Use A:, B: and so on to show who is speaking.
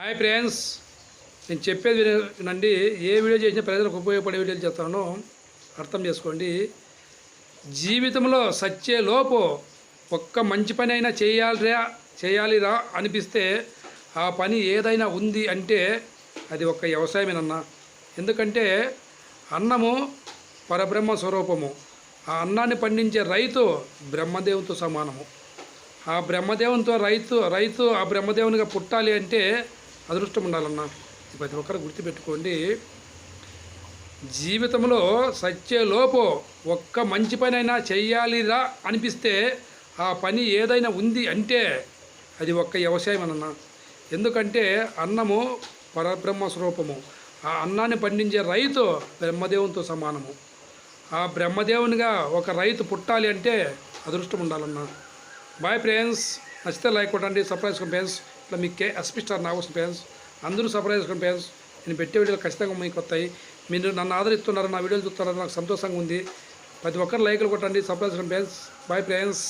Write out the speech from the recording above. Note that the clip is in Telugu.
A: హాయ్ ఫ్రెండ్స్, నేను చెప్పేది వినండి. ఏ వీడియో చేసినా ప్రజలకు ఉపయోగపడే వీడియోలు చేస్తానో అర్థం చేసుకోండి. జీవితంలో సచ్చే లోపు ఒక్క మంచి పని అయినా చేయాలిరా అనిపిస్తే ఆ పని ఏదైనా ఉంది అంటే అది ఒక్క వ్యవసాయమేనన్నా. ఎందుకంటే అన్నము పరబ్రహ్మ స్వరూపము. ఆ అన్నాన్ని పండించే రైతు బ్రహ్మదేవునితో సమానము. ఆ బ్రహ్మదేవునితో రైతు ఆ బ్రహ్మదేవునిగా పుట్టాలి అంటే అదృష్టం ఉండాలన్నా. ప్రతి ఒక్కరు గుర్తుపెట్టుకోండి. జీవితంలో సత్యలోపు ఒక్క మంచి పని అయినా చెయ్యాలిరా అనిపిస్తే ఆ పని ఏదైనా ఉంది అంటే అది ఒక్క వ్యవసాయం అన్న. ఎందుకంటే అన్నము పరబ్రహ్మ స్వరూపము. ఆ అన్నాన్ని పండించే రైతు బ్రహ్మదేవునితో సమానము. ఆ బ్రహ్మదేవునిగా ఒక రైతు పుట్టాలి అంటే అదృష్టం ఉండాలన్నా. బాయ్ ఫ్రెండ్స్, నచ్చితే లైక్ కొట్టండి, సబ్స్క్రైబ్ చేసుకోండి ఫ్రెండ్స్. ఇట్లా మీకు ఎస్పీ స్టార్ నాగోసం ఫ్రెండ్స్, అందరూ సబ్స్క్రైబ్ చేసుకోండి ఫ్రెండ్స్. నేను పెట్టే వీడియోలు ఖచ్చితంగా మీకు వస్తాయి. మీరు నన్ను ఆదరిస్తున్నారు, నా వీడియోలు చూస్తున్నారు, నాకు సంతోషంగా ఉంది. ప్రతి ఒక్కరు లైక్లు కొట్టండి, సబ్స్క్రైబ్ చేసుకోండి ఫ్రెండ్స్. Bye friends.